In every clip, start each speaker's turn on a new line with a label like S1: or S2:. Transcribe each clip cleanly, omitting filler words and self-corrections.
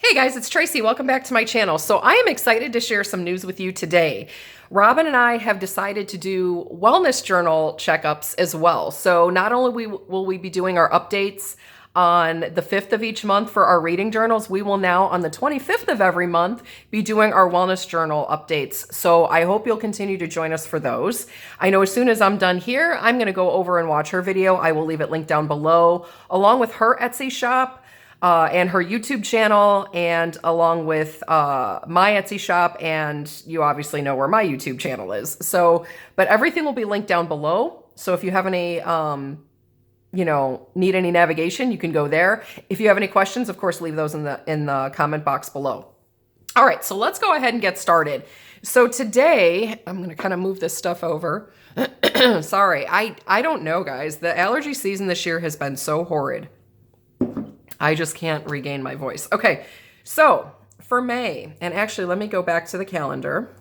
S1: Hey guys, it's Tracy. Welcome back to my channel. So I am excited to share some news with you today. Robin and I have decided to do wellness journal checkups as well. So not only will we be doing our updates on the 5th of each month for our reading journals, we will now on the 25th of every month be doing our wellness journal updates. So I hope you'll continue to join us for those. I know as soon as I'm done here, I'm going to go over and watch her video. I will leave it linked down below, along with her Etsy shop. And her YouTube channel, and along with my Etsy shop, and you obviously know where my YouTube channel is. So, but everything will be linked down below. So if you have any, need any navigation, you can go there. If you have any questions, of course, leave those in the comment box below. All right, so let's go ahead and get started. So today, I'm going to kind of move this stuff over. Sorry, I don't know, guys. The allergy season this year has been so horrid. I just can't regain my voice. Okay, so for May, and actually let me go back to the calendar.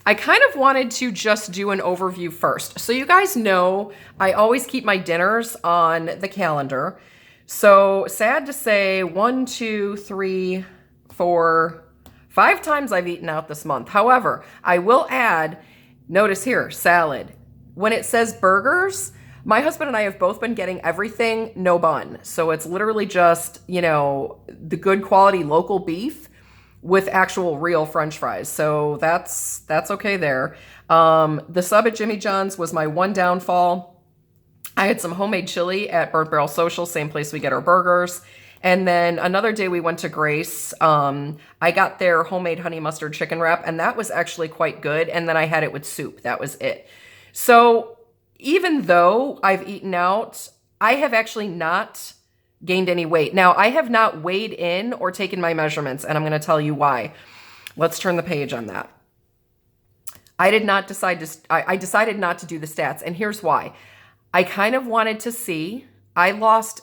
S1: I kind of wanted to just do an overview first. So you guys know I always keep my dinners on the calendar. So sad to say, 1, 2, 3, 4, 5 times I've eaten out this month. However, I will add, notice here, salad. When it says burgers, my husband and I have both been getting everything, no bun. So it's literally just, the good quality local beef with actual real French fries. So that's okay there. The sub at Jimmy John's was my one downfall. I had some homemade chili at Burnt Barrel Social, same place we get our burgers. And then another day we went to Grace. I got their homemade honey mustard chicken wrap, and that was actually quite good. And then I had it with soup. That was it. So even though I've eaten out, I have actually not gained any weight. Now, I have not weighed in or taken my measurements, and I'm going to tell you why. Let's turn the page on that. I decided not to do the stats, and here's why. I kind of wanted to see. I lost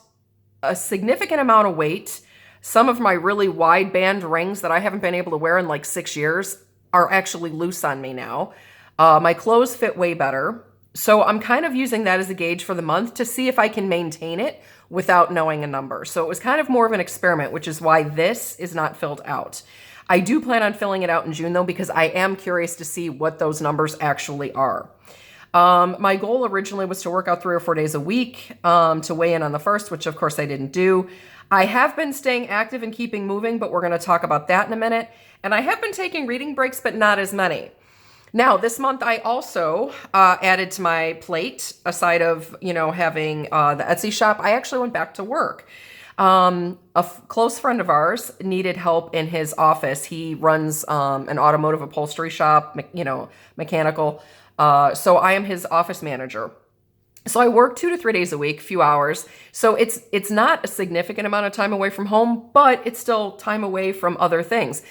S1: a significant amount of weight. Some of my really wide band rings that I haven't been able to wear in like 6 years are actually loose on me now. My clothes fit way better. So I'm kind of using that as a gauge for the month to see if I can maintain it without knowing a number. So it was kind of more of an experiment, which is why this is not filled out. I do plan on filling it out in June though, because I am curious to see what those numbers actually are. My goal originally was to work out 3 or 4 days a week to weigh in on the 1st, which of course I didn't do. I have been staying active and keeping moving, but we're going to talk about that in a minute. And I have been taking reading breaks, but not as many. Now, this month I also added to my plate, aside of, having the Etsy shop, I actually went back to work. Close friend of ours needed help in his office. He runs an automotive upholstery shop, mechanical. So I am his office manager. So I work 2 to 3 days a week, few hours. So it's not a significant amount of time away from home, but it's still time away from other things.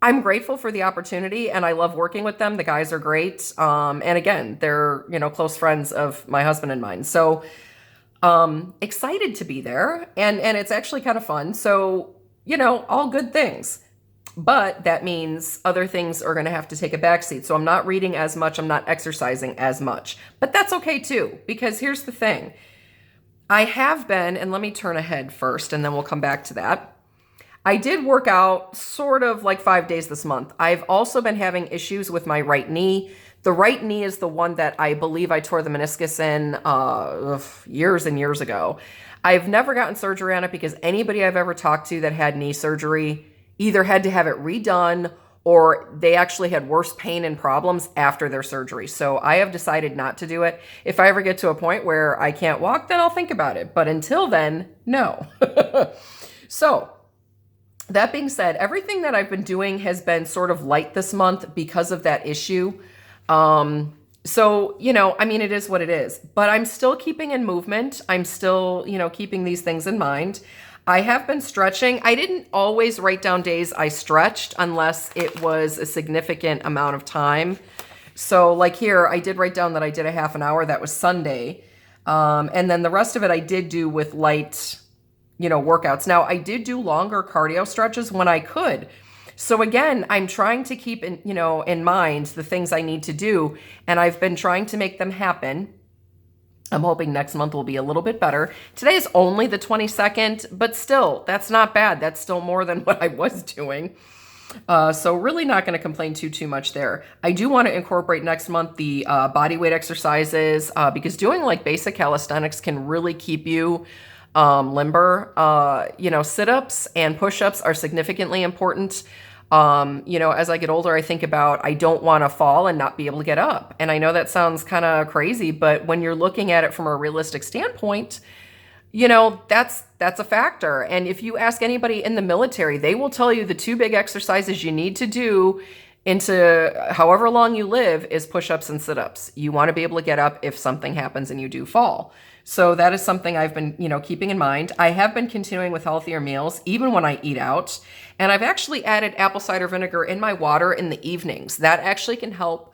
S1: I'm grateful for the opportunity, and I love working with them. The guys are great. And again, they're, close friends of my husband and mine. So excited to be there, and it's actually kind of fun. So, all good things. But that means other things are going to have to take a backseat. So I'm not reading as much. I'm not exercising as much. But that's okay too, because here's the thing. I have been, and let me turn ahead first, and then we'll come back to that. I did work out sort of like 5 days this month. I've also been having issues with my right knee. The right knee is the one that I believe I tore the meniscus in years and years ago. I've never gotten surgery on it because anybody I've ever talked to that had knee surgery either had to have it redone or they actually had worse pain and problems after their surgery. So I have decided not to do it. If I ever get to a point where I can't walk, then I'll think about it. But until then, no. So that being said, everything that I've been doing has been sort of light this month because of that issue. So, it is what it is, but I'm still keeping in movement. I'm still, keeping these things in mind. I have been stretching. I didn't always write down days I stretched unless it was a significant amount of time. So like here, I did write down that I did a half an hour. That was Sunday. And then the rest of it I did do with light workouts. Now, I did do longer cardio stretches when I could. So again, I'm trying to keep in mind the things I need to do, and I've been trying to make them happen. I'm hoping next month will be a little bit better. Today is only the 22nd, but still, that's not bad. That's still more than what I was doing. So really not going to complain too much there. I do want to incorporate next month the body weight exercises because doing like basic calisthenics can really keep you limber. You know, sit-ups and push-ups are significantly important. You know, as I get older, I think about I don't want to fall and not be able to get up. And I know that sounds kind of crazy, but when you're looking at it from a realistic standpoint, you know, that's a factor. And if you ask anybody in the military, they will tell you the two big exercises you need to do into however long you live is push-ups and sit-ups. You want to be able to get up if something happens and you do fall. So that is something I've been, you know, keeping in mind. I have been continuing with healthier meals, even when I eat out. And I've actually added apple cider vinegar in my water in the evenings. That actually can help,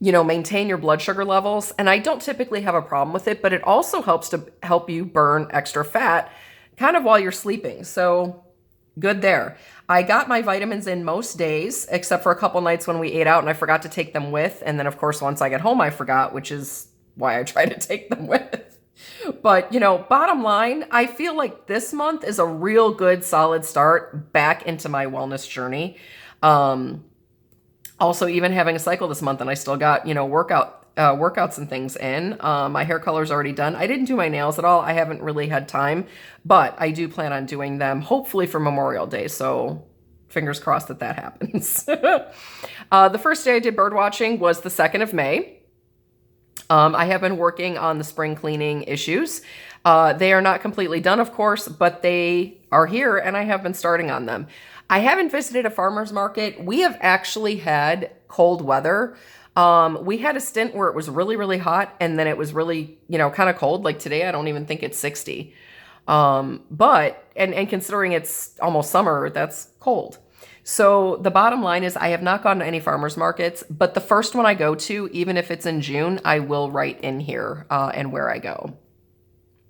S1: you know, maintain your blood sugar levels. And I don't typically have a problem with it, but it also helps to help you burn extra fat kind of while you're sleeping. So good there. I got my vitamins in most days, except for a couple nights when we ate out and I forgot to take them with. And then of course, once I get home, I forgot, which is why I try to take them with. But, you know, bottom line, I feel like this month is a real good, solid start back into my wellness journey. Also, even having a cycle this month and I still got, you know, workouts and things in. My hair color's already done. I didn't do my nails at all. I haven't really had time, but I do plan on doing them hopefully for Memorial Day. So fingers crossed that that happens. The first day I did bird watching was the 2nd of May. I have been working on the spring cleaning issues. They are not completely done, of course, but they are here and I have been starting on them. I haven't visited a farmer's market. We have actually had cold weather. We had a stint where it was really hot and then it was really, you know, kind of cold. Like today, I don't even think it's 60. But considering it's almost summer, that's cold. So the bottom line is I have not gone to any farmers markets, but the first one I go to, even if it's in June, I will write in here and where I go.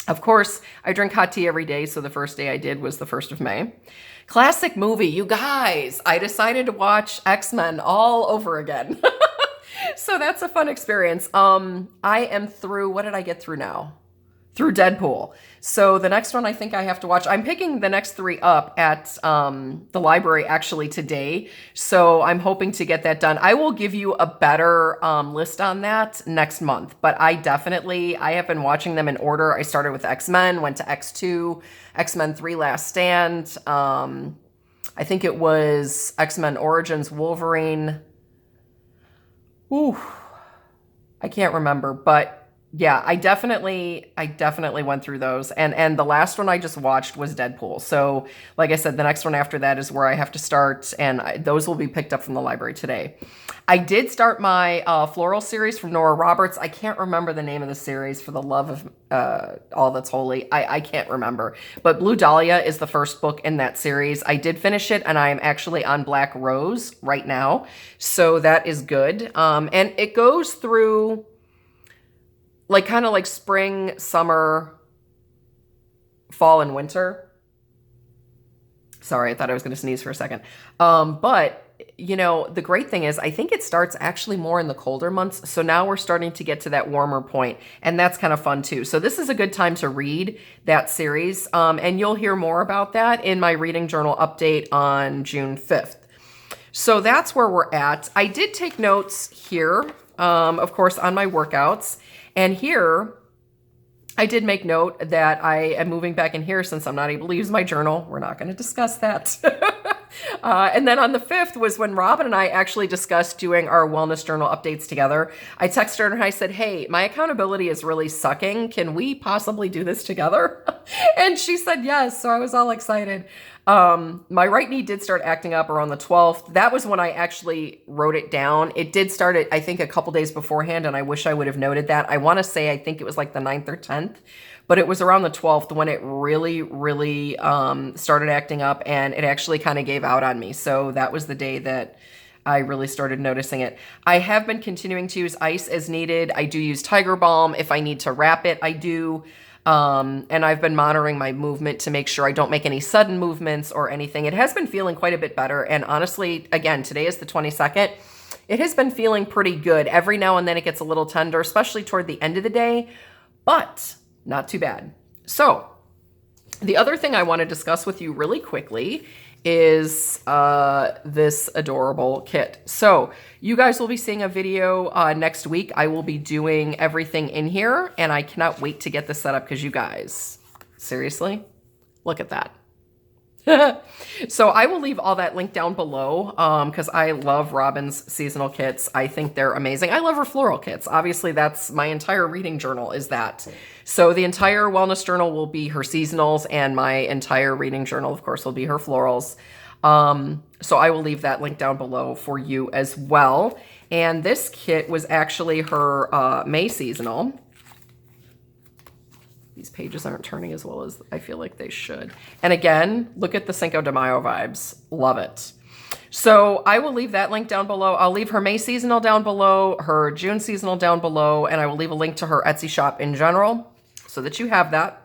S1: Of course, I drink hot tea every day, so the first day I did was the 1st of May. Classic movie, you guys. I decided to watch X-Men all over again. So that's a fun experience. I am through, what did I get through now? Through Deadpool. So the next one I think I have to watch, I'm picking the next 3 up at the library actually today. So I'm hoping to get that done. I will give you a better list on that next month, but I have been watching them in order. I started with X-Men, went to X2, X-Men 3 Last Stand. I think it was X-Men Origins Wolverine. Ooh, I can't remember, but yeah, I definitely went through those. And the last one I just watched was Deadpool. So like I said, the next one after that is where I have to start, and those will be picked up from the library today. I did start my floral series from Nora Roberts. I can't remember the name of the series for the love of all that's holy. I can't remember. But Blue Dahlia is the first book in that series. I did finish it, and I am actually on Black Rose right now. So that is good. And it goes through like kind of like spring, summer, fall, and winter. Sorry, I thought I was going to sneeze for a second. But, you know, the great thing is I think it starts actually more in the colder months. So now we're starting to get to that warmer point, and that's kind of fun too. So this is a good time to read that series. And you'll hear more about that in my reading journal update on June 5th. So that's where we're at. I did take notes here, of course, on my workouts. And here, I did make note that I am moving back in here since I'm not able to use my journal. We're not going to discuss that. And then on the 5th was when Robin and I actually discussed doing our wellness journal updates together. I texted her and I said, hey, my accountability is really sucking. Can we possibly do this together? And she said yes. So I was all excited. My right knee did start acting up around the 12th. That was when I actually wrote it down. It did start, I think, a couple days beforehand, and I wish I would have noted that. I want to say, I think it was like the 9th or 10th, but it was around the 12th when it really started acting up, and it actually kind of gave out on me. So that was the day that I really started noticing it. I have been continuing to use ice as needed. I do use Tiger Balm. If I need to wrap it, I do. And I've been monitoring my movement to make sure I don't make any sudden movements or anything. It has been feeling quite a bit better. And honestly, again, today is the 22nd. It has been feeling pretty good. Every now and then it gets a little tender, especially toward the end of the day. but not too bad. So the other thing I want to discuss with you really quickly is this adorable kit. So you guys will be seeing a video next week. I will be doing everything in here, and I cannot wait to get this set up because you guys, seriously, look at that. So I will leave all that link down below because I love Robin's seasonal kits. I think they're amazing. I love her floral kits. Obviously, that's my entire reading journal is that. So the entire wellness journal will be her seasonals, and my entire reading journal, of course, will be her florals. So I will leave that link down below for you as well. And this kit was actually her May seasonal. These pages aren't turning as well as I feel like they should. And again, look at the Cinco de Mayo vibes. Love it. So I will leave that link down below. I'll leave her May seasonal down below, her June seasonal down below, and I will leave a link to her Etsy shop in general so that you have that.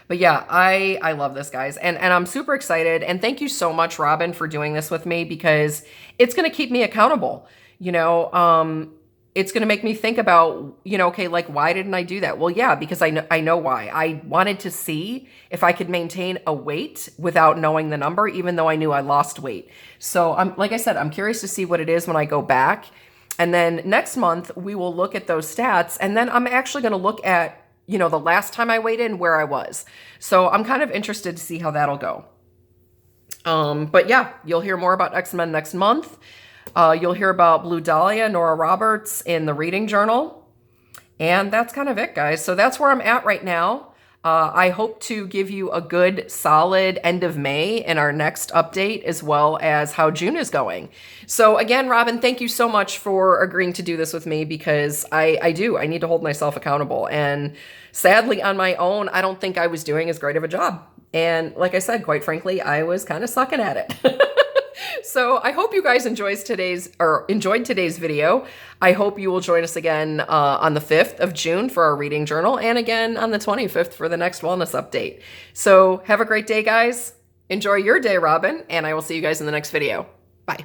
S1: But yeah, I love this, guys. And I'm super excited. And thank you so much, Robin, for doing this with me because it's going to keep me accountable. You know, it's going to make me think about, you know, okay, like, why didn't I do that? Well, yeah, because I know why. I wanted to see if I could maintain a weight without knowing the number, even though I knew I lost weight. So like I said, I'm curious to see what it is when I go back. And then next month we will look at those stats. And then I'm actually going to look at, you know, the last time I weighed in, where I was. So I'm kind of interested to see how that'll go. But yeah, you'll hear more about X-Men next month. You'll hear about Blue Dahlia, Nora Roberts in the reading journal. And that's kind of it, guys. So that's where I'm at right now. I hope to give you a good, solid end of May in our next update, as well as how June is going. So again, Robin, thank you so much for agreeing to do this with me because I need to hold myself accountable. And sadly, on my own, I don't think I was doing as great of a job. And like I said, quite frankly, I was kind of sucking at it. So I hope you guys enjoyed today's video. I hope you will join us again on the 5th of June for our reading journal, and again on the 25th for the next wellness update. So have a great day, guys. Enjoy your day, Robin, and I will see you guys in the next video. Bye.